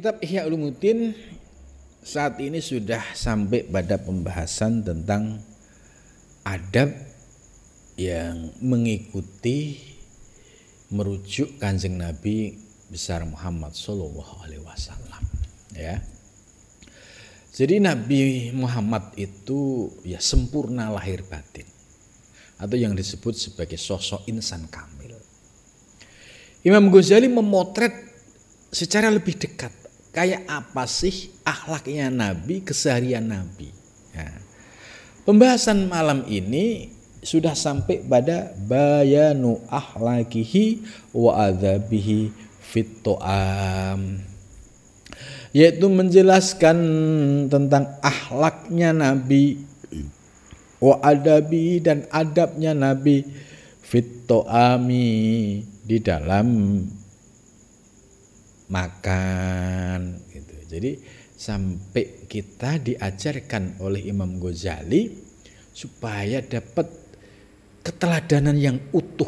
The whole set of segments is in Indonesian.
Kitab Ihya Ulumuddin saat ini sudah sampai pada pembahasan tentang adab yang mengikuti merujuk Kanjeng Nabi besar Muhammad Sallallahu Alaihi Wasallam. Ya, jadi Nabi Muhammad itu ya sempurna lahir batin, atau yang disebut sebagai sosok insan kamil. Imam Ghazali memotret secara lebih dekat kayak apa sih akhlaknya Nabi, keseharian Nabi. Nah, pembahasan malam ini sudah sampai pada bayanu akhlakihi wa adzabihi fit to'am, yaitu menjelaskan tentang akhlaknya Nabi, wa adabi dan adabnya Nabi, fit to'ami di dalam makan gitu. Jadi sampai kita diajarkan oleh Imam Ghazali supaya dapat keteladanan yang utuh,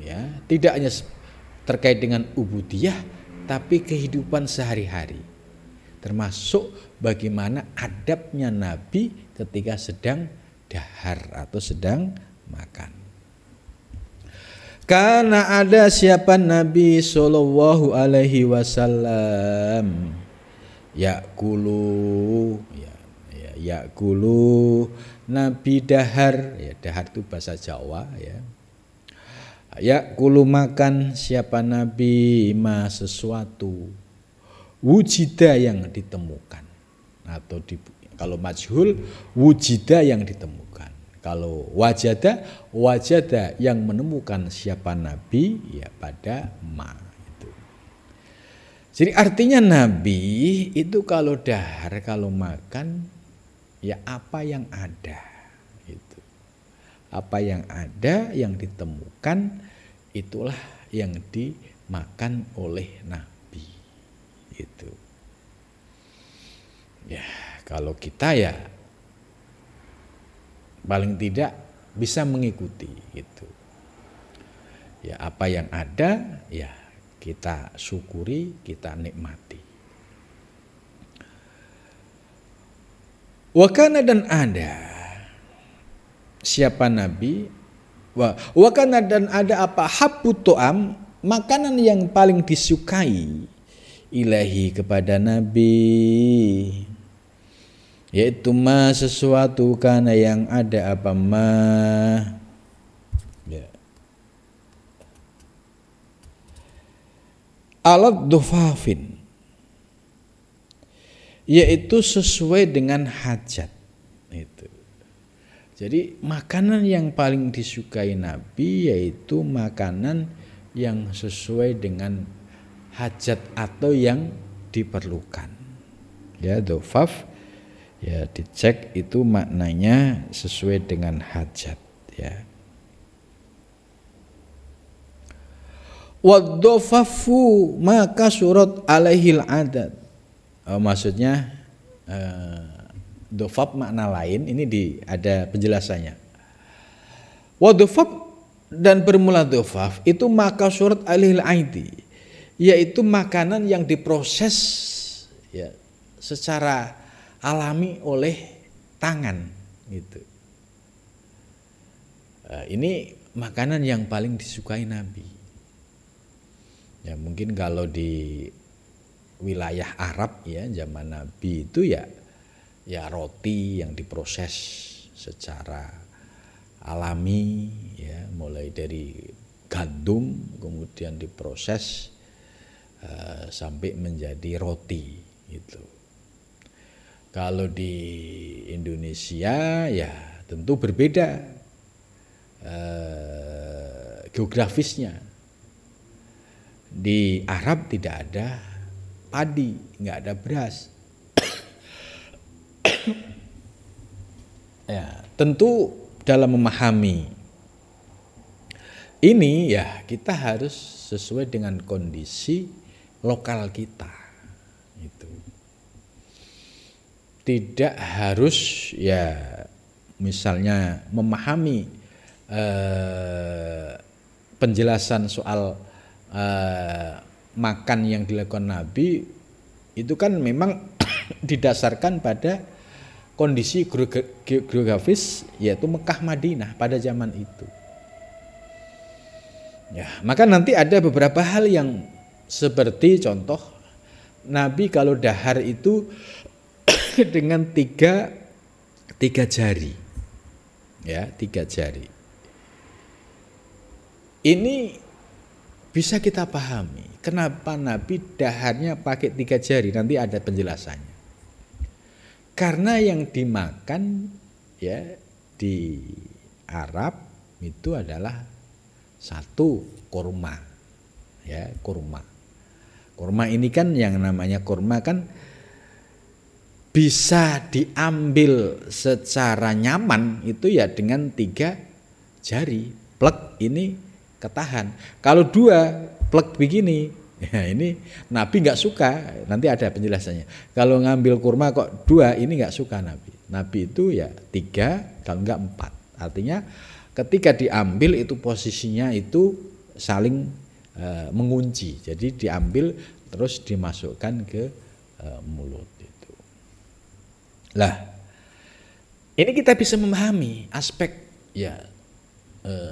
ya, tidak hanya terkait dengan ubudiyah tapi kehidupan sehari-hari, termasuk bagaimana adabnya Nabi ketika sedang dahar atau sedang makan. Karena ada siapa Nabi Sallallahu Alaihi Wasallam yakulu, yakulu Nabi dahar, ya dahar itu bahasa Jawa, ya. Yakulu makan siapa Nabi ma sesuatu wujida yang ditemukan, atau kalau majhul wujida yang ditemukan. Kalau wajada, wajada yang menemukan siapa Nabi, ya pada ma itu. Jadi artinya Nabi itu kalau dahar, kalau makan, ya apa yang ada itu. Apa yang ada, yang ditemukan, itulah yang dimakan oleh Nabi itu. Ya, kalau kita ya paling tidak bisa mengikuti itu. Ya, apa yang ada ya kita syukuri, kita nikmati. Wakana dan ada siapa Nabi, wakana dan ada apa habbu to'am, makanan yang paling disukai ilahi kepada Nabi, yaitu ma sesuatu karena yang ada apa ma, ya, alat dhufafin, yaitu sesuai dengan hajat itu. Jadi makanan yang paling disukai Nabi yaitu makanan yang sesuai dengan hajat atau yang diperlukan. Ya, dhufaf ya dicek itu maknanya sesuai dengan hajat, ya. Waddofafu maka surat alaihil adat, maksudnya dhofaf makna lain, ini ada penjelasannya. Waddofaf dan bermula dhofaf itu maka surat alaihil aidi, yaitu makanan yang diproses ya secara alami oleh tangan gitu. Ini makanan yang paling disukai Nabi. Ya mungkin kalau di wilayah Arab ya zaman Nabi itu ya roti yang diproses secara alami, ya mulai dari gandum kemudian diproses sampai menjadi roti gitu. Kalau di Indonesia ya tentu berbeda geografisnya. Di Arab tidak ada padi, nggak ada beras. Ya, tentu dalam memahami ini ya kita harus sesuai dengan kondisi lokal kita. Itu. Tidak harus ya misalnya memahami penjelasan soal makan yang dilakukan Nabi itu kan memang didasarkan pada kondisi geografis yaitu Mekah Madinah pada zaman itu. Ya, maka nanti ada beberapa hal yang seperti contoh Nabi kalau dahar itu dengan tiga jari, ya 3 jari. Ini bisa kita pahami kenapa Nabi daharnya pakai 3 jari, nanti ada penjelasannya. Karena yang dimakan ya di Arab itu adalah satu kurma, ya kurma. Kurma ini kan yang namanya kurma kan bisa diambil secara nyaman itu ya dengan 3 jari. Plek ini ketahan. Kalau 2 plek begini, ya ini Nabi nggak suka. Nanti ada penjelasannya. Kalau ngambil kurma kok 2 ini nggak suka Nabi. Nabi itu ya 3 kalau nggak 4. Artinya ketika diambil itu posisinya itu saling mengunci. Jadi diambil terus dimasukkan ke mulut itu. Lah, ini kita bisa memahami aspek ya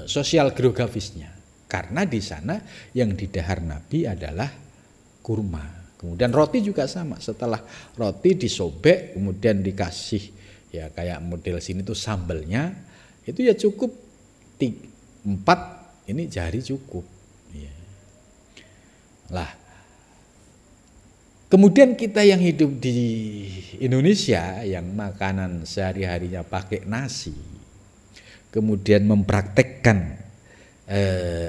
sosial geografisnya. Karena di sana yang di dahar Nabi adalah kurma. Kemudian roti juga sama. Setelah roti disobek, kemudian dikasih ya kayak model sini tuh sambelnya, itu ya cukup 4 ini jari cukup. Ya. Lah, kemudian kita yang hidup di Indonesia yang makanan sehari-harinya pakai nasi, kemudian mempraktekkan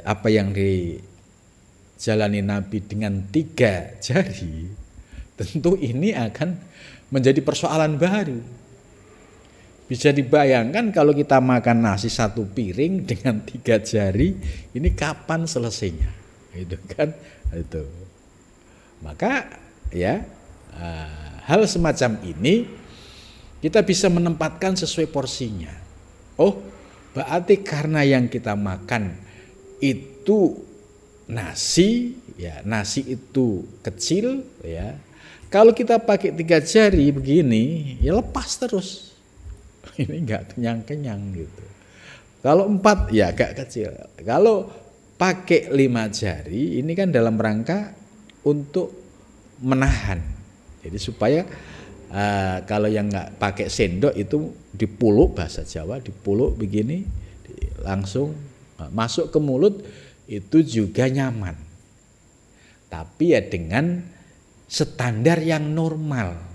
apa yang dijalani Nabi dengan 3 jari, tentu ini akan menjadi persoalan baru. Bisa dibayangkan kalau kita makan nasi 1 piring dengan 3 jari, ini kapan selesainya? Itu kan itu. Maka ya hal semacam ini kita bisa menempatkan sesuai porsinya. Oh, berarti karena yang kita makan itu nasi, ya nasi itu kecil, ya. Kalau kita pakai 3 jari begini, ya lepas terus. Ini enggak kenyang-kenyang gitu. Kalau 4 ya agak kecil. Kalau pakai 5 jari, ini kan dalam rangka untuk menahan. Jadi supaya kalau yang enggak pakai sendok itu dipuluk, bahasa Jawa dipuluk begini, langsung masuk ke mulut itu juga nyaman. Tapi ya dengan standar yang normal.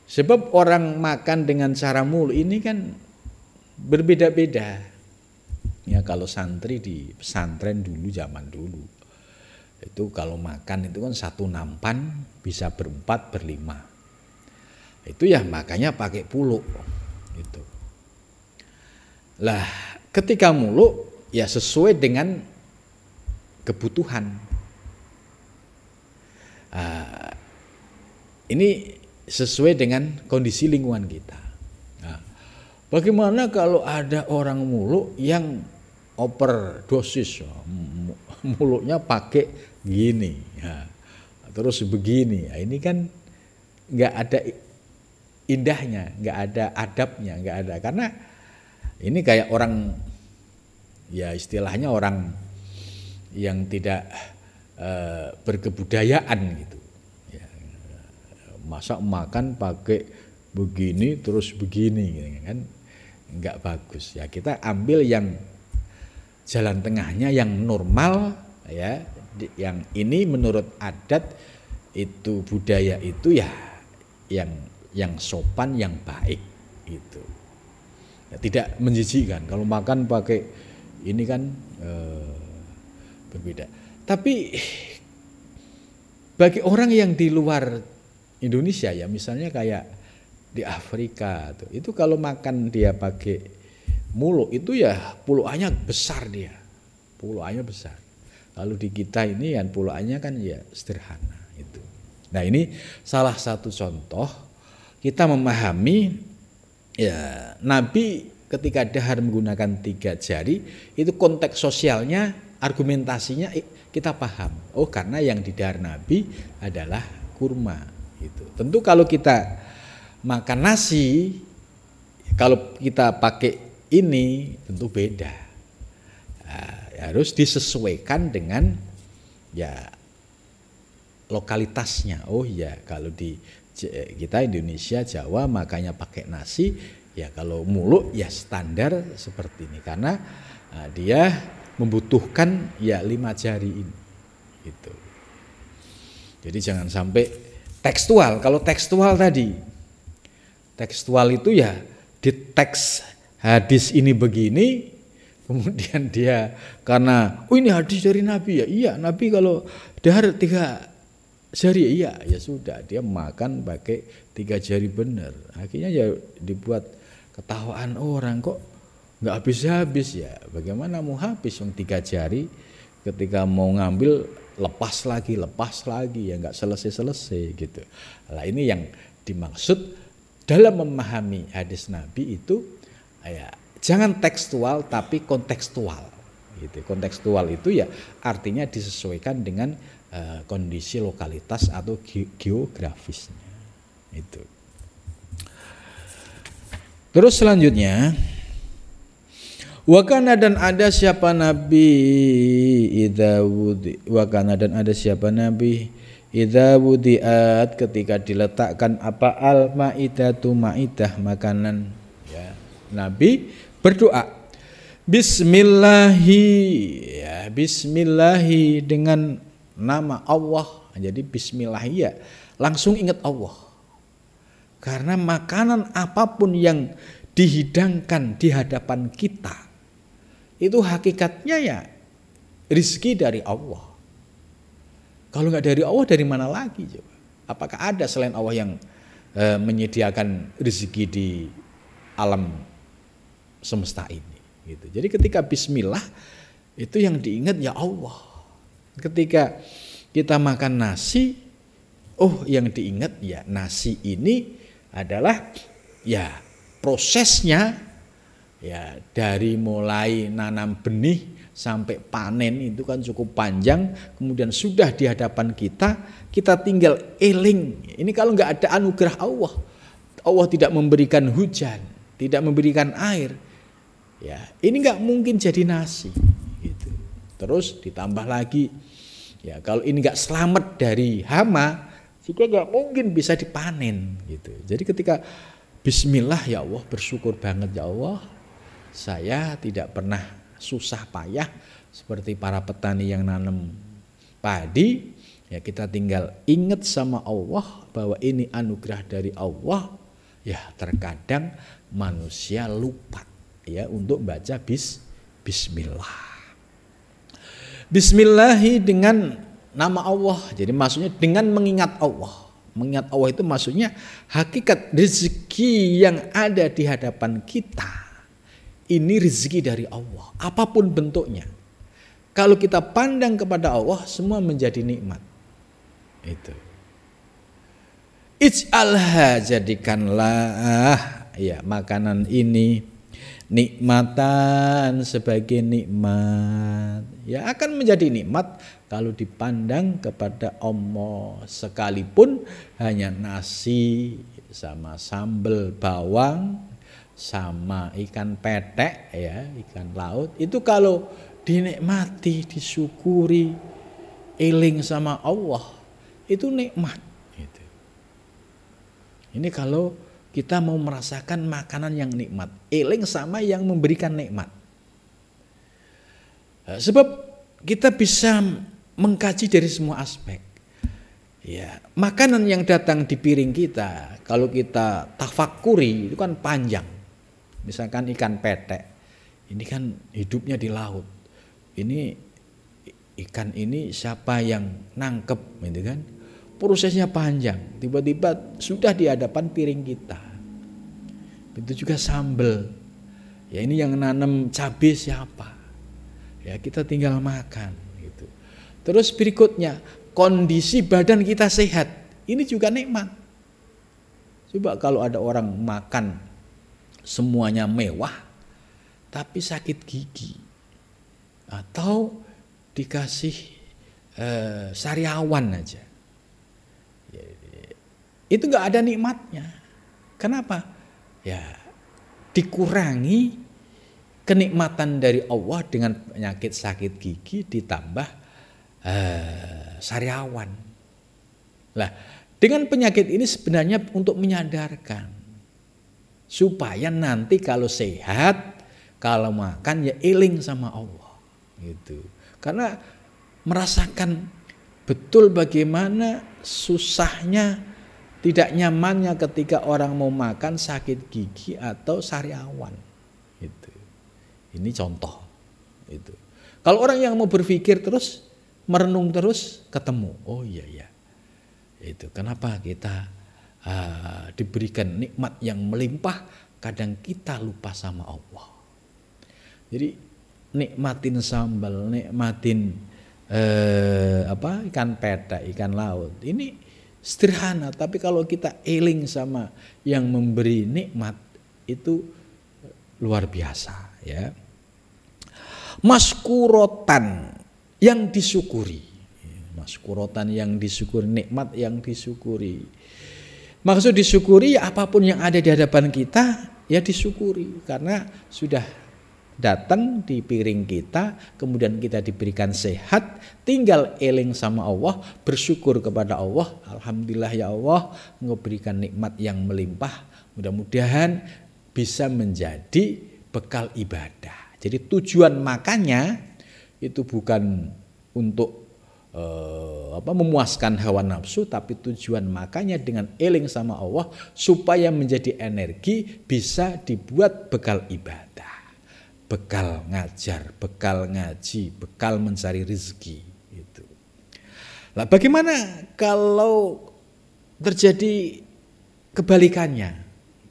Sebab orang makan dengan cara mulut ini kan berbeda-beda. Ya kalau santri di pesantren dulu, zaman dulu, itu kalau makan itu kan 1 nampan bisa 4, 5. Itu ya makanya pakai puluk itu. Lah, ketika muluk ya sesuai dengan kebutuhan. Ini sesuai dengan kondisi lingkungan kita. Nah, bagaimana kalau ada orang muluk yang overdosis, muluknya pakai gini, ya, terus begini, ya, ini kan nggak ada indahnya, nggak ada adabnya, nggak ada, karena ini kayak orang, ya istilahnya orang yang tidak berkebudayaan gitu. Ya, masa makan pakai begini terus begini, kan nggak bagus. Ya kita ambil yang jalan tengahnya, yang normal, ya, yang ini menurut adat itu budaya itu ya yang sopan, yang baik itu. Ya, tidak menjijikkan. Kalau makan pakai ini kan berbeda. Tapi bagi orang yang di luar Indonesia, ya misalnya kayak di Afrika tuh, itu kalau makan dia pakai muluk itu ya puluhannya besar dia, puluhannya besar. Lalu di kita ini kan puluhannya kan ya sederhana itu. Nah ini salah satu contoh kita memahami ya Nabi ketika dahar menggunakan 3 jari itu konteks sosialnya, argumentasinya kita paham. Oh karena yang di dahar Nabi adalah kurma gitu. Tentu kalau kita makan nasi, kalau kita pakai ini tentu beda. Harus disesuaikan dengan ya lokalitasnya. Oh ya, kalau di kita Indonesia Jawa makanya pakai nasi, ya kalau muluk ya standar seperti ini karena dia membutuhkan ya 5 jari ini gitu. Jadi jangan sampai tekstual. Kalau tekstual tadi, tekstual itu ya di teks hadis ini begini, kemudian dia karena ini hadis dari Nabi ya, iya Nabi kalau dahar 3 jari iya, ya sudah dia makan pakai 3 jari benar. Akhirnya ya dibuat ketawaan orang, kok nggak habis-habis ya. Bagaimana mau habis yang 3 jari, ketika mau ngambil lepas lagi ya nggak selesai gitu. Nah ini yang dimaksud dalam memahami hadis Nabi itu ya jangan tekstual tapi kontekstual gitu. Kontekstual itu ya artinya disesuaikan dengan kondisi lokalitas atau geografisnya itu. Terus selanjutnya, wakana dan ada siapa nabi idza wudi, wakana dan ada siapa nabi idza wudiat ketika diletakkan apa al maidatu maidah makanan ya, nabi berdoa bismillahi ya, bismillahi dengan nama Allah. Jadi bismillah ya langsung ingat Allah. Karena makanan apapun yang dihidangkan di hadapan kita itu hakikatnya ya rezeki dari Allah. Kalau nggak dari Allah, dari mana lagi coba? Apakah ada selain Allah yang menyediakan rezeki di alam semesta ini? Gitu. Jadi ketika bismillah itu yang diingat ya Allah. Ketika kita makan nasi, oh yang diingat ya nasi ini adalah ya prosesnya ya dari mulai nanam benih sampai panen itu kan cukup panjang, kemudian sudah di hadapan kita tinggal eling. Ini kalau nggak ada anugerah Allah, Allah tidak memberikan hujan, tidak memberikan air, ya ini nggak mungkin jadi nasi. Gitu. Terus ditambah lagi, ya kalau ini nggak selamat dari hama, juga nggak mungkin bisa dipanen. Gitu. Jadi ketika Bismillah ya Allah, bersyukur banget ya Allah, saya tidak pernah susah payah seperti para petani yang nanam padi. Ya kita tinggal ingat sama Allah bahwa ini anugerah dari Allah. Ya terkadang manusia lupa ya untuk baca bismillah. Bismillahi dengan nama Allah. Jadi maksudnya dengan mengingat Allah. Mengingat Allah itu maksudnya hakikat rezeki yang ada di hadapan kita. Ini rezeki dari Allah, apapun bentuknya. Kalau kita pandang kepada Allah, semua menjadi nikmat. Itu. Ij'alha, jadikanlah ya makanan ini nikmatan sebagai nikmat. Ya akan menjadi nikmat kalau dipandang kepada Allah, sekalipun hanya nasi sama sambal bawang sama ikan petek ya, ikan laut, itu kalau dinikmati, disyukuri, eling sama Allah, itu nikmat gitu. Ini kalau kita mau merasakan makanan yang nikmat, eling sama yang memberikan nikmat. Sebab kita bisa mengkaji dari semua aspek. Ya, makanan yang datang di piring kita, kalau kita tafakuri itu kan panjang. Misalkan ikan petek, ini kan hidupnya di laut. Ini ikan ini siapa yang nangkep, gitu kan? Prosesnya panjang. Tiba-tiba sudah di hadapan piring kita. Itu juga sambal. Ya ini yang nanam cabai siapa? Ya kita tinggal makan. Gitu. Terus berikutnya kondisi badan kita sehat. Ini juga nikmat. Coba kalau ada orang makan semuanya mewah tapi sakit gigi atau dikasih sariawan aja, ya, itu nggak ada nikmatnya. Kenapa? Ya dikurangi kenikmatan dari Allah dengan penyakit sakit gigi ditambah sariawan. Lah, dengan penyakit ini sebenarnya untuk menyadarkan supaya nanti kalau sehat, kalau makan ya eling sama Allah gitu. Karena merasakan betul bagaimana susahnya, tidak nyamannya ketika orang mau makan sakit gigi atau sariawan gitu. Ini contoh itu. Kalau orang yang mau berpikir terus, merenung terus, ketemu. Oh iya ya. Itu kenapa kita diberikan nikmat yang melimpah, kadang kita lupa sama Allah. Jadi nikmatin sambal, nikmatin ikan peda, ikan laut. Ini sederhana, tapi kalau kita eling sama yang memberi nikmat itu luar biasa ya. Maskurotan yang disyukuri. Maskurotan yang disyukuri, nikmat yang disyukuri. Maksud disyukuri ya apapun yang ada di hadapan kita ya disyukuri, karena sudah datang di piring kita, kemudian kita diberikan sehat, tinggal eling sama Allah, bersyukur kepada Allah. Alhamdulillah ya Allah, Engkau berikan nikmat yang melimpah, mudah-mudahan bisa menjadi bekal ibadah. Jadi tujuan makannya itu bukan untuk memuaskan hawa nafsu, tapi tujuan makannya dengan eling sama Allah supaya menjadi energi, bisa dibuat bekal ibadah, bekal ngajar, bekal ngaji, bekal mencari rezeki itu. Lah bagaimana kalau terjadi kebalikannya?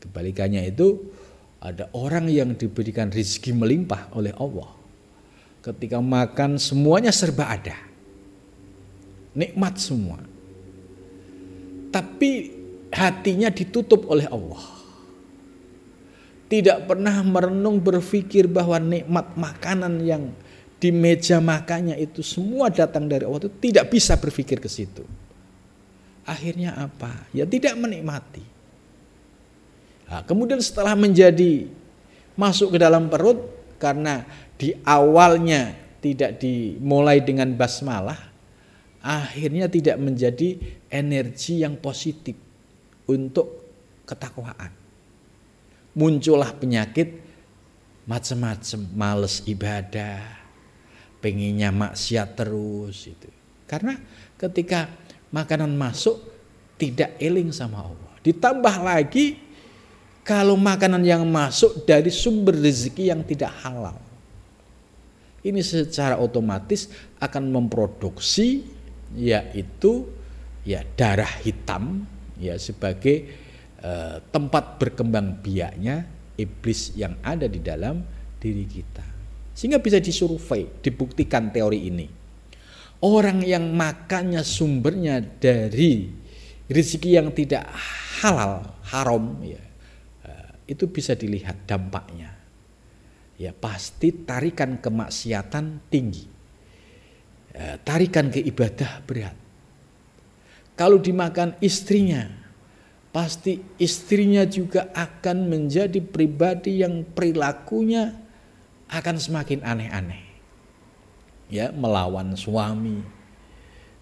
Kebalikannya itu ada orang yang diberikan rezeki melimpah oleh Allah. Ketika makan semuanya serba ada, nikmat semua, tapi hatinya ditutup oleh Allah. Tidak pernah merenung berpikir bahwa nikmat makanan yang di meja makannya itu semua datang dari Allah, itu tidak bisa berpikir ke situ. Akhirnya apa? Ya tidak menikmati. Nah, kemudian setelah menjadi masuk ke dalam perut, karena di awalnya tidak dimulai dengan basmalah, akhirnya tidak menjadi energi yang positif untuk ketakwaan. Muncullah penyakit macam-macam, males ibadah, pengennya maksiat terus itu. Karena ketika makanan masuk tidak eling sama Allah. Ditambah lagi kalau makanan yang masuk dari sumber rezeki yang tidak halal, ini secara otomatis akan memproduksi yaitu ya darah hitam ya sebagai tempat berkembang biaknya iblis yang ada di dalam diri kita. Sehingga bisa disurvei, dibuktikan teori ini. Orang yang makannya sumbernya dari rezeki yang tidak halal, haram ya, itu bisa dilihat dampaknya. Ya pasti tarikan kemaksiatan tinggi, tarikan ke ibadah berat. Kalau dimakan istrinya, pasti istrinya juga akan menjadi pribadi yang perilakunya akan semakin aneh-aneh. Ya, melawan suami,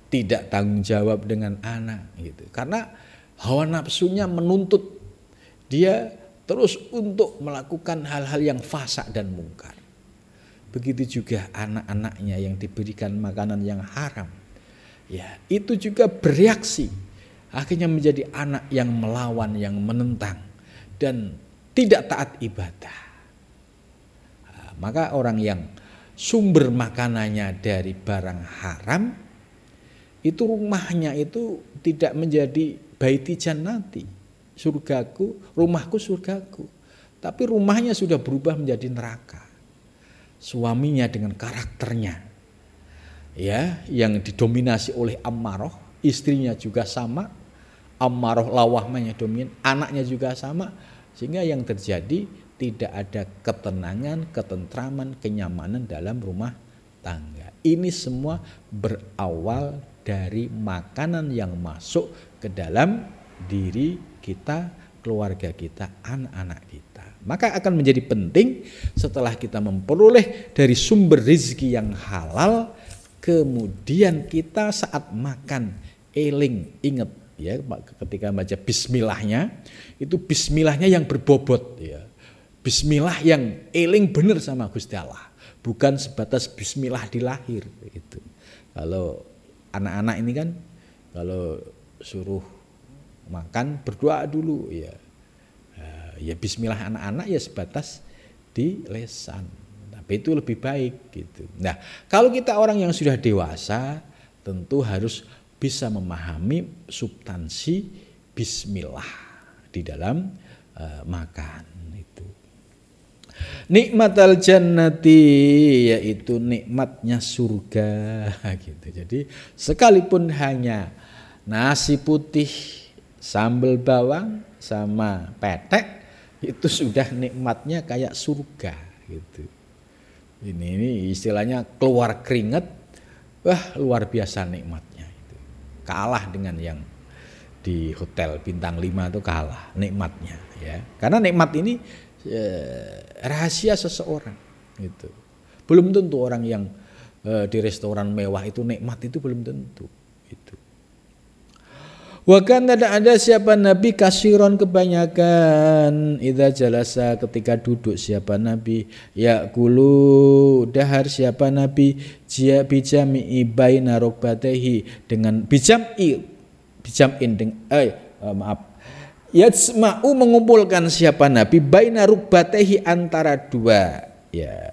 tidak tanggung jawab dengan anak gitu. Karena hawa nafsunya menuntut dia terus untuk melakukan hal-hal yang fasak dan mungkar. Begitu juga anak-anaknya yang diberikan makanan yang haram. Ya, itu juga bereaksi. Akhirnya menjadi anak yang melawan, yang menentang dan tidak taat ibadah. Nah, maka orang yang sumber makanannya dari barang haram, itu rumahnya itu tidak menjadi baiti jannati, surgaku, rumahku surgaku. Tapi rumahnya sudah berubah menjadi neraka. Suaminya dengan karakternya ya yang didominasi oleh ammaroh, istrinya juga sama, ammaroh lawahmanya dominan, anaknya juga sama, sehingga yang terjadi tidak ada ketenangan, ketentraman, kenyamanan dalam rumah tangga. Ini semua berawal dari makanan yang masuk ke dalam diri kita, keluarga kita, anak-anak kita. Maka akan menjadi penting setelah kita memperoleh dari sumber rezeki yang halal, kemudian kita saat makan eling, ingat ya, ketika baca bismillahnya, itu bismillahnya yang berbobot ya. Bismillah yang eling bener sama Gusti Allah, bukan sebatas bismillah di lahir gitu. Kalau anak-anak ini kan kalau suruh makan berdoa dulu ya. Ya bismillah anak-anak ya sebatas di lesan. Tapi itu lebih baik gitu. Nah, kalau kita orang yang sudah dewasa tentu harus bisa memahami substansi bismillah di dalam makan. Nikmatal jannati, yaitu nikmatnya surga gitu. Jadi sekalipun hanya nasi putih, sambal bawang sama petek, itu sudah nikmatnya kayak surga gitu. Ini istilahnya keluar keringat, wah luar biasa nikmatnya itu. Kalah dengan yang di hotel bintang 5 itu kalah nikmatnya ya. Karena nikmat ini rahasia seseorang gitu. Belum tentu orang yang di restoran mewah itu nikmat, itu belum tentu itu. Wakan tidak ada siapa Nabi kasiron kebanyakan idza jalasa ketika duduk siapa Nabi ya kulu dahar siapa Nabi jia bijami baina rukbatehi dengan bijamin dengan maaf yasma'u mengumpulkan siapa Nabi baina rukbatehi antara dua ya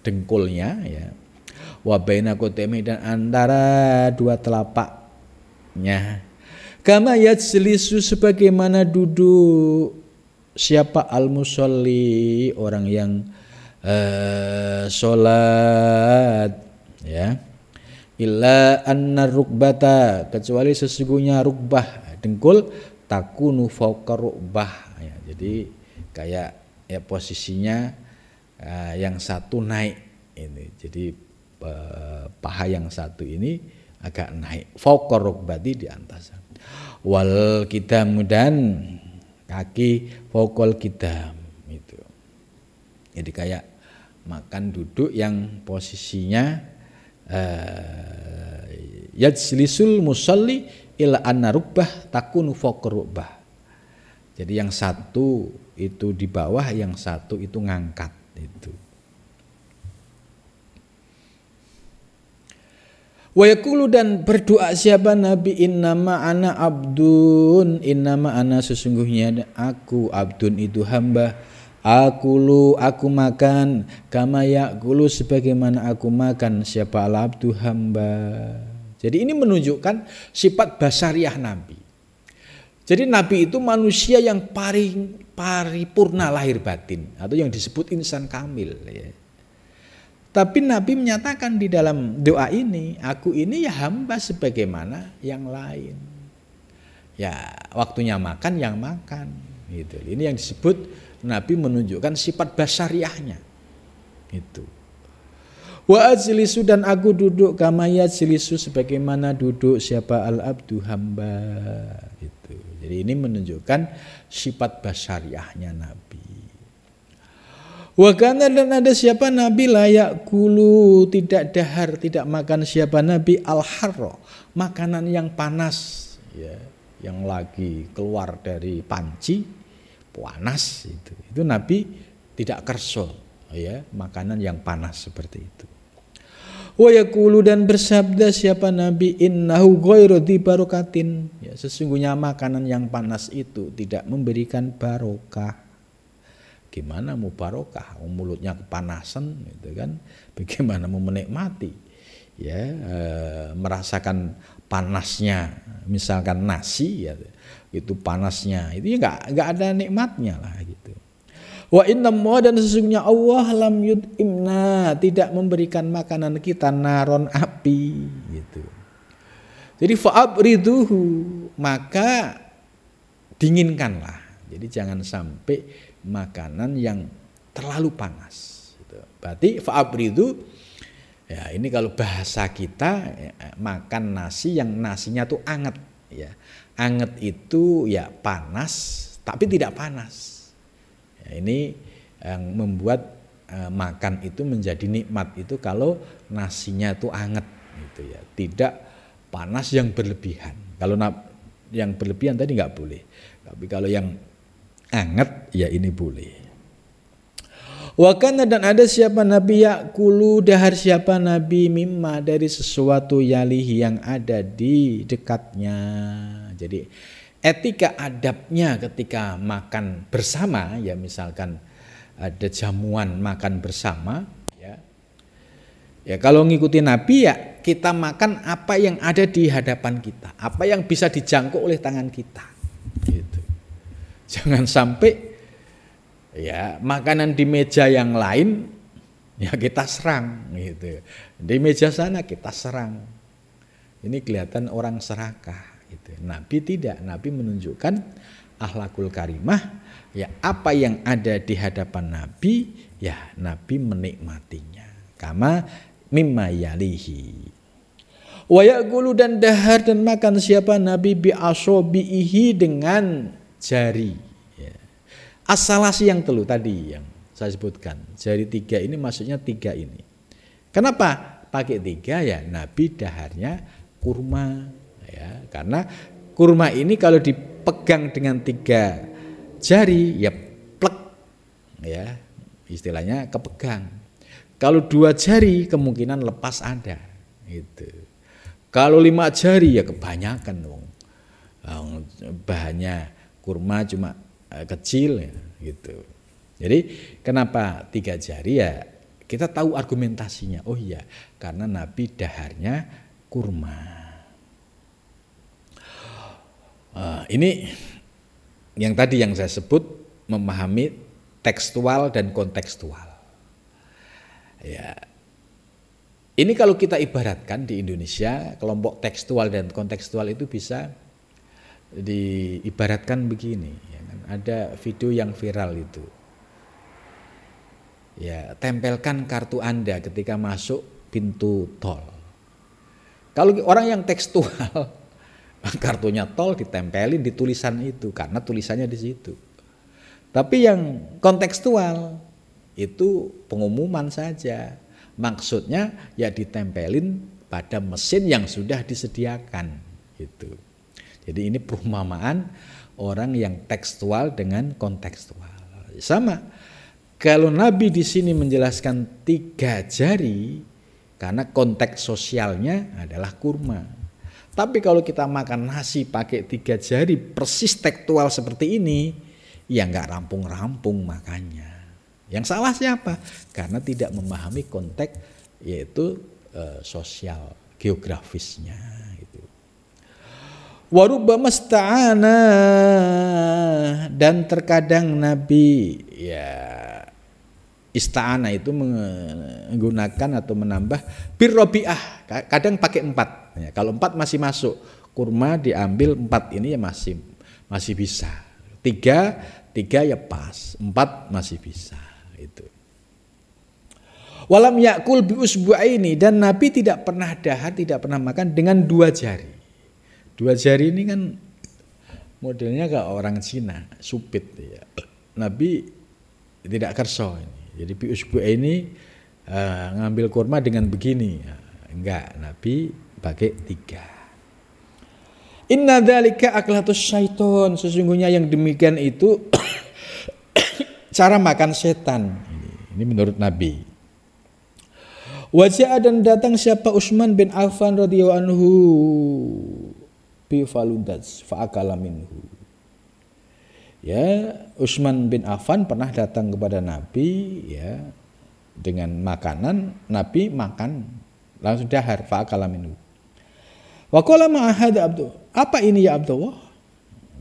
dengkulnya ya wa baina qotemi dan antara dua telapaknya kama yajlisu sebagaimana duduk siapa al-musolli orang yang sholat ya illa anna rukbata kecuali sesungguhnya rukbah dengkul takunu fauqa rukbah ya, jadi kayak ya posisinya yang satu naik ini, jadi paha yang satu ini agak naik fauqa rukbati di atas wal qidam dan kaki fauqal qidam itu, jadi kayak makan duduk yang posisinya yajlisul musalli ila anna rukbah takunu fawqa rukbah. Jadi yang satu itu di bawah, yang satu itu ngangkat itu. Wa yaqulu dan berdoa siapa Nabi innama ana abdun innama ana sesungguhnya aku abdun itu hamba aku makan kama yaqulu sebagaimana aku makan siapa al abdu hamba. Jadi ini menunjukkan sifat basariah Nabi. Jadi Nabi itu manusia yang paripurna lahir batin atau yang disebut insan kamil ya. Tapi Nabi menyatakan di dalam doa ini, aku ini ya hamba sebagaimana yang lain. Ya waktunya makan yang makan gitu. Ini yang disebut Nabi menunjukkan sifat basariahnya. Itu. Wa ajlisu dan aku duduk kama yajlisu sebagaimana duduk siapa al-abdu hamba itu. Jadi ini menunjukkan sifat basyariahnya Nabi. Wa kana dan ada siapa Nabi layak kulu tidak dahar tidak makan siapa Nabi al-harra makanan yang panas ya, yang lagi keluar dari panci panas itu Nabi tidak kerso ya makanan yang panas seperti itu. Wa yaqulu dan bersabda siapa Nabi innahu ghairu dzi barokatin ya sesungguhnya makanan yang panas itu tidak memberikan barokah. Gimana mau barokah mulutnya kepanasan gitu kan, bagaimana mau menikmati ya merasakan panasnya misalkan nasi ya itu panasnya itu ya enggak ada nikmatnya lah gitu. Wa inna dan sesungguhnya Allah lam yud'imna tidak memberikan makanan kita naron api gitu. Jadi fa'abriduhu maka dinginkanlah. Jadi jangan sampai makanan yang terlalu panas gitu. Berarti fa'abridu ya ini kalau bahasa kita ya, makan nasi yang nasinya tuh anget ya. Anget itu ya panas tapi tidak panas. Ya, ini yang membuat makan itu menjadi nikmat itu kalau nasinya itu anget gitu ya, tidak panas yang berlebihan. Kalau yang berlebihan tadi nggak boleh, tapi kalau yang anget ya ini boleh. Wakana dan ada siapa Nabi yakulu dahar siapa Nabi mimma dari sesuatu yalihi yang ada di dekatnya. Jadi etika adabnya ketika makan bersama ya, misalkan ada jamuan makan bersama ya. Ya kalau ngikuti Nabi ya kita makan apa yang ada di hadapan kita, apa yang bisa dijangkau oleh tangan kita. Gitu. Jangan sampai ya makanan di meja yang lain ya kita serang gitu. Di meja sana kita serang. Ini kelihatan orang serakah gitu. Nabi tidak, Nabi menunjukkan akhlakul karimah ya, apa yang ada di hadapan Nabi ya Nabi menikmatinya. Kama mimma yalihi. Wa yaqulu dan dahar dan makan siapa Nabi bi asobihi dengan jari. Asalasi yang telu tadi yang saya sebutkan, jari 3 ini maksudnya 3 ini. Kenapa pakai 3 ya? Nabi daharnya kurma ya, karena kurma ini kalau dipegang dengan 3 jari ya plek ya, istilahnya kepegang. Kalau 2 jari kemungkinan lepas ada gitu. Kalau 5 jari ya kebanyakan dong. Bahannya kurma cuma kecil ya, gitu. Jadi kenapa 3 jari ya? Kita tahu argumentasinya. Oh iya, karena Nabi daharnya kurma. Ini yang tadi yang saya sebut memahami tekstual dan kontekstual. Ya, ini kalau kita ibaratkan di Indonesia kelompok tekstual dan kontekstual itu bisa diibaratkan begini. Ya kan? Ada video yang viral itu. Ya, tempelkan kartu Anda ketika masuk pintu tol. Kalau orang yang tekstual, kartunya tol ditempelin di tulisan itu karena tulisannya di situ. Tapi yang kontekstual itu pengumuman saja. Maksudnya ya ditempelin pada mesin yang sudah disediakan gitu. Jadi ini perumpamaan orang yang tekstual dengan kontekstual. Sama. Kalau Nabi di sini menjelaskan 3 jari karena konteks sosialnya adalah kurma. Tapi kalau kita makan nasi pakai 3 jari persis tekstual seperti ini, ya nggak rampung-rampung makannya. Yang salah siapa? Karena tidak memahami konteks yaitu sosial geografisnya. Gitu. Warubbama sta'ana dan terkadang Nabi ya ista'ana itu menggunakan atau menambah birrobi'ah, kadang pakai 4 ya, kalau 4 masih masuk, kurma diambil 4 ini ya masih bisa, 3 ya pas, 4 masih bisa itu. Walam yakul bi usbu'aini dan Nabi tidak pernah dahar, tidak pernah makan dengan 2 jari. 2 jari ini kan modelnya kayak orang Cina, supit ya. Nabi tidak kerso ini. Jadi bi usbu'aini ngambil kurma dengan begini. Enggak, Nabi pakai 3. Inna dzalika aklatus syaiton, sesungguhnya yang demikian itu cara makan setan. Ini menurut Nabi. Wajah dan datang siapa Utsman bin Affan radhiyallahu anhu bi faludats fa'akala minhu. Ya, Utsman bin Affan pernah datang kepada Nabi ya dengan makanan, Nabi makan langsung dahar fa'akala minhu. Wa qala ma ahad abdu, apa ini ya Abdullah?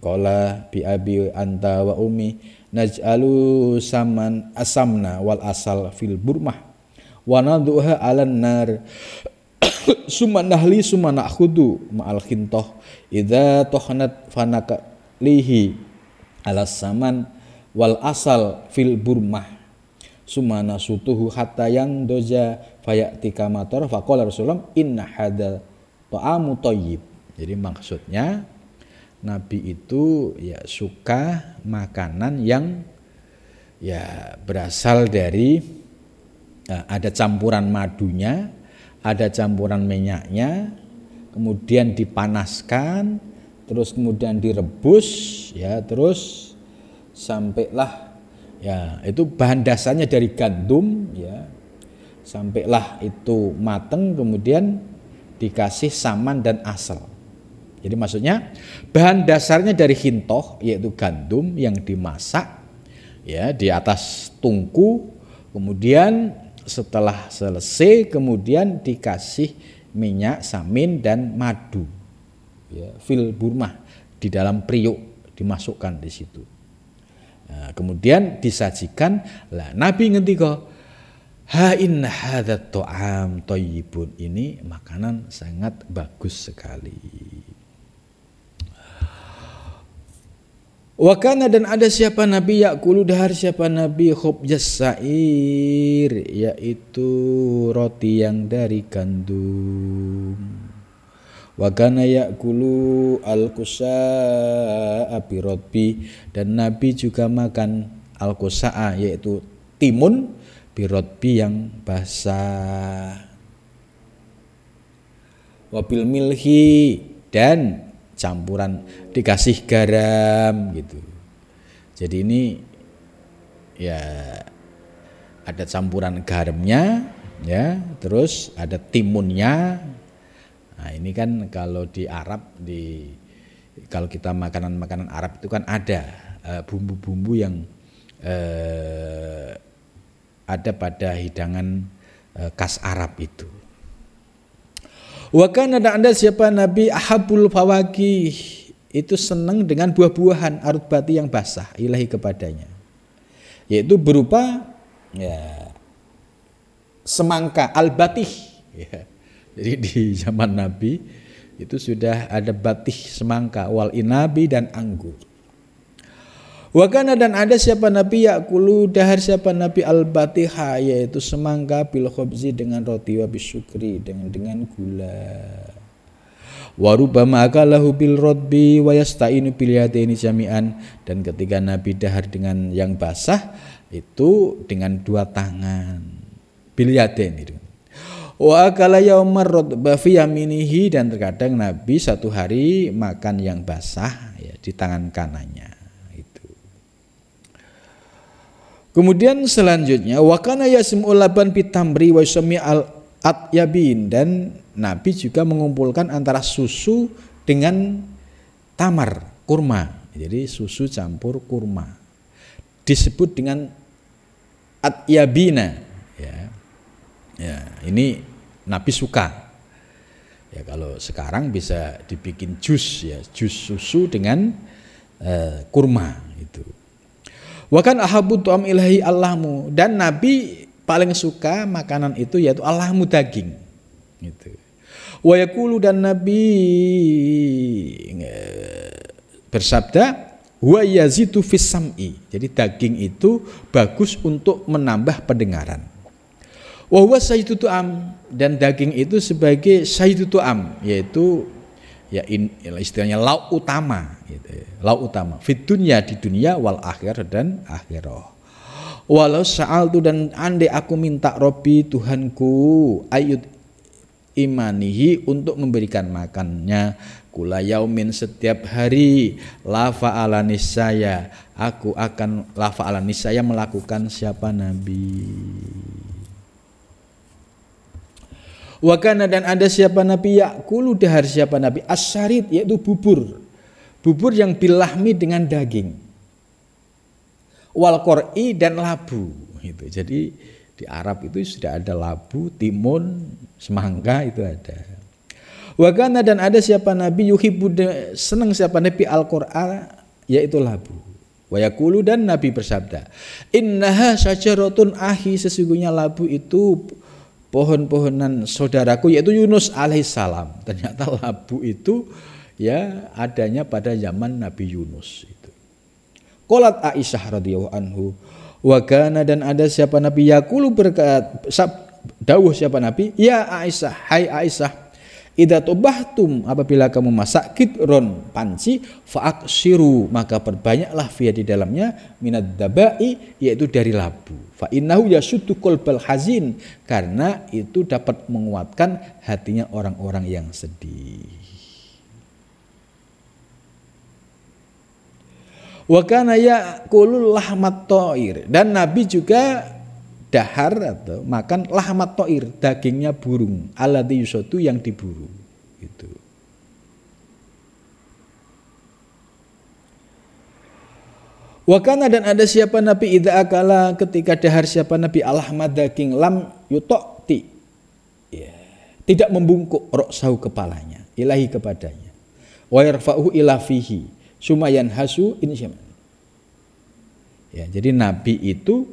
Qala bi abi anta wa ummi naj'alu saman asamna wal asal fil burmah wa nadhuha 'alan nar summa nahli summa na'khudu ma'al khintah idza tahnat fanaka lihi alas saman wal asal fil burmah summa nasutuhu hatta yang doja fayatika matar faqala Rasulullah inna hadal ta'amu thayyib. Jadi maksudnya Nabi itu ya suka makanan yang ya berasal dari ada campuran madunya, ada campuran minyaknya, kemudian dipanaskan, terus kemudian direbus, ya terus sampailah ya itu bahan dasarnya dari gandum, ya sampailah itu mateng, kemudian dikasih saman dan asal. Jadi maksudnya bahan dasarnya dari hintoh, yaitu gandum yang dimasak ya di atas tungku, kemudian setelah selesai kemudian dikasih minyak, samin dan madu, ya, fil burmah, di dalam priuk dimasukkan di situ. Nah, kemudian disajikan. Lah Nabi ngendika, ha inna hadzal ta'am thayyibun, ini makanan sangat bagus sekali. Wakana, dan ada siapa Nabi yakulu dahar siapa Nabi khubzas sa'ir, yaitu roti yang dari gandum. Wakana yakulu al-kusa'a birotbi, dan Nabi juga makan al-kusa'a yaitu timun birotbi yang basah. Wabil milhi, dan campuran dikasih garam gitu. Jadi ini ya ada campuran garamnya, ya, terus ada timunnya. Nah, ini kan kalau di Arab, kalau kita makanan-makanan Arab itu kan ada bumbu-bumbu yang ada pada hidangan khas Arab itu. Wakana, dan ada siapa Nabi ahabul fawakih, itu senang dengan buah-buahan arutbati yang basah ilahi kepadanya, yaitu berupa ya semangka al-batih, ya. Jadi di zaman Nabi itu sudah ada batih semangka, wal inabi dan anggur. Wakana, dan ada siapa Nabi yakulu dahar siapa Nabi al-batiha, yaitu semangka bil khubzi dengan roti, wa bisyukri dengan gula. Warubama akalahu bil rodbi wa yasta'inu bil yadaini jami'an, dan ketika Nabi dahar dengan yang basah itu dengan dua tangan, bil yadain itu. Wa akala yaumar rodba fi yaminihi, dan terkadang Nabi satu hari makan yang basah ya di tangan kanannya. Kemudian selanjutnya wakana yasmul laban pitamri wa yusmi al atyabin, dan Nabi juga mengumpulkan antara susu dengan tamar, kurma. Jadi susu campur kurma disebut dengan atyabina, ya. Ya, ini Nabi suka. Ya, kalau sekarang bisa dibikin jus, ya, jus susu dengan kurma itu. Wakan ahabu tu'am ilahi allahmu, dan Nabi paling suka makanan itu yaitu allahmu, daging gitu. Wa yaqulu, dan Nabi bersabda wa yazitu fis sam'i, jadi daging itu bagus untuk menambah pendengaran. Wa huwa sayyidu tu'am, dan daging itu sebagai sayyidu tu'am, yaitu ya istilahnya lauk utama gitu. Lauk utama fit dunya, di dunia, wal akhir dan akhirah. Walau sa'altu, dan andai aku minta Robbi Tuhanku ayut imanihi, untuk memberikan makannya, kula yaumin, setiap hari, lafa ala nisaya, aku akan lafa ala nisaya, melakukan siapa Nabi. Wakana, dan ada siapa Nabi yakulu dahar siapa Nabi asyarid, yaitu bubur yang bilahmi dengan daging, wal qur'i, dan labu gitu. Jadi di Arab itu sudah ada labu, timun, semangka, itu ada. Wakana, dan ada siapa Nabi yuhibbu, senang siapa Nabi al-qur'a, yaitu labu. Wa yaqulu, dan Nabi bersabda, innaha syajaratun ahi, sesungguhnya labu itu pohon-pohonan saudaraku, yaitu Yunus alaihissalam. Ternyata labu itu ya adanya pada zaman Nabi Yunus itu. Qolat Aisyah radhiyallahu anhu, wa kana, dan ada siapa Nabi yaqulu, berkat dawuh siapa Nabi, ya Aisyah, hai Aisyah, Idza tubahtum, apabila kamu masak kidron panci, fa'aksiru, maka perbanyaklah fiha di dalamnya minad dabai, yaitu dari labu. Fa innahu yasuddu qalbal hazin, karena itu dapat menguatkan hatinya orang-orang yang sedih. Wa kana yaqulul lahmat ta'ir, dan Nabi juga dahar atau makan lahmat ta'ir, dagingnya burung, alladzi yusatu, yang diburu itu. Wa kana, dan ada siapa Nabi idza akala, ketika dahar siapa Nabi alahmad, daging, lam yutokti, ya, tidak membungkuk roksahu, kepalanya, ilahi, kepadanya, wa yarfa'uhu ila fihi sumayan hasu insyaman. Ya, jadi Nabi itu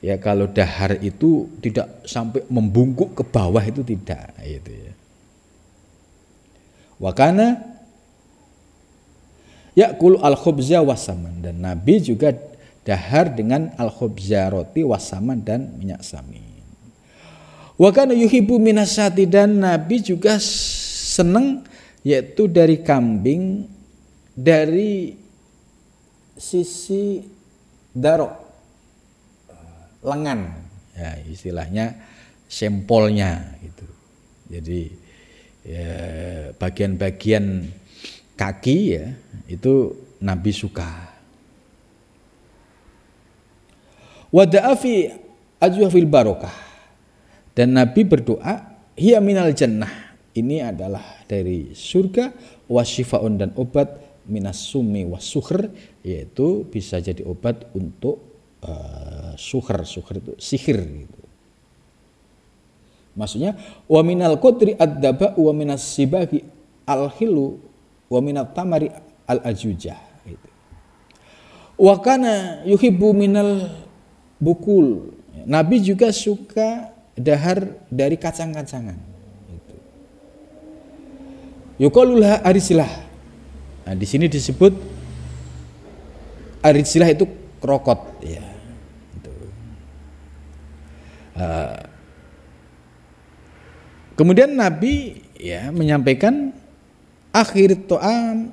ya kalau dahar itu tidak sampai membungkuk ke bawah, itu tidak, itu ya. Wa kana ya'kul al-khubza wasaman, dan Nabi juga dahar dengan al-khubza, roti, wasaman, dan minyak samin. Wa kana yuhibbu minasati, dan Nabi juga senang yaitu dari kambing, dari sisi darok, lengan, ya istilahnya sempolnya gitu. Jadi ya, bagian-bagian kaki ya itu Nabi suka. Wada'a fi ajwafil barokah, dan Nabi berdoa hiya minal jannah, ini adalah dari surga, wasyifaun, dan obat, minas sumi wasuhr, yaitu bisa jadi obat untuk suher itu sihir gitu. Maksudnya wa minal qadri ad-daba wa minas sibagi al-hilu wa minat tamari al-ajujah gitu. Wa kana yuhibbu minal bukul, Nabi juga suka dahar dari kacang-kacangan gitu. Yuqalulha arisilah, nah di sini disebut arisilah itu krokot ya. Kemudian Nabi ya menyampaikan akhir to'am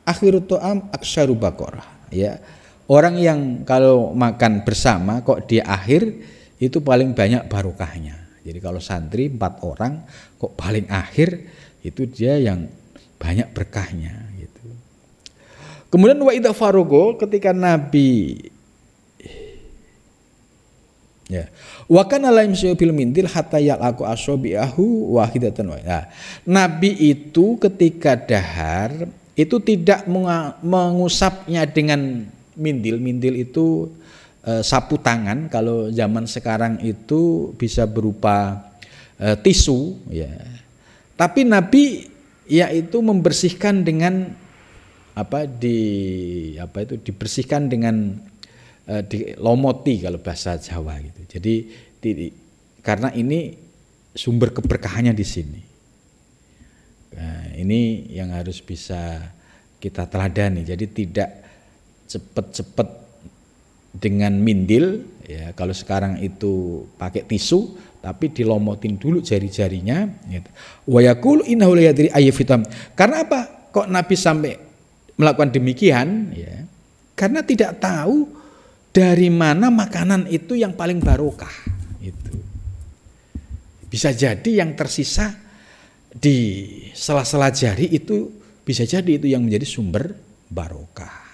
aksaru bakorah, ya, orang yang kalau makan bersama kok di akhir itu paling banyak barokahnya. Jadi kalau santri 4 orang kok paling akhir itu dia yang banyak berkahnya gitu. Kemudian wa idza farogo, ketika Nabi ya, wa kana la yamshi bil mindil hatta yalaqu asabi'ahu wahidatan. Nah, Nabi itu ketika dahar itu tidak mengusapnya dengan mindil. Mindil itu sapu tangan, kalau zaman sekarang itu bisa berupa tisu ya. Tapi Nabi yaitu membersihkan dengan dibersihkan dengan dilomoti kalau bahasa Jawa gitu. Jadi karena ini sumber keberkahannya di sini. Nah, ini yang harus bisa kita teladani. Jadi tidak cepat-cepat dengan mindil ya, kalau sekarang itu pakai tisu, tapi dilomotin dulu jari-jarinya gitu. Wa yaqulu innahu la yadri ayyafitam. Karena apa? Kok Nabi sampai melakukan demikian ya? Karena tidak tahu dari mana makanan itu yang paling barokah itu. Bisa jadi yang tersisa di sela-sela jari itu bisa jadi itu yang menjadi sumber barokah.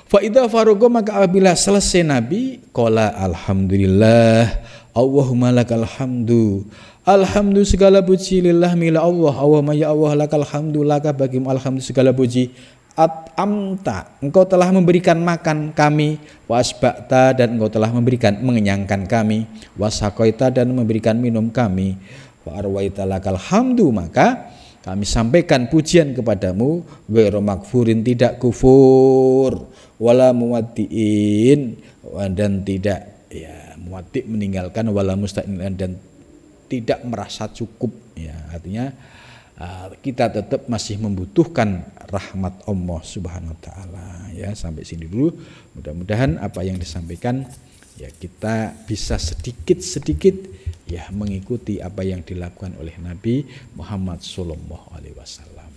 Fa idza farogo, maka apabila selesai Nabi, qala alhamdulillah Allahumma lakal hamdu, alhamdu segala puji lillah milik Allah, Allahumma ya Allah lakal hamdu, laka bagimu alhamdu segala puji, at'amta, engkau telah memberikan makan kami, wasba'ta, dan engkau telah memberikan mengenyangkan kami, wasaqaita, dan memberikan minum kami, wa arwaita lakal hamdu, maka kami sampaikan pujian kepadamu, ghairu makfurin, tidak kufur, wala muwaddiin, dan tidak ya muwaddi meninggalkan, wala musta'in, dan tidak merasa cukup ya, artinya kita tetap masih membutuhkan rahmat Allah Subhanahu wa taala ya. Sampai sini dulu, mudah-mudahan apa yang disampaikan ya kita bisa sedikit-sedikit ya mengikuti apa yang dilakukan oleh Nabi Muhammad Sallallahu Alaihi Wasallam.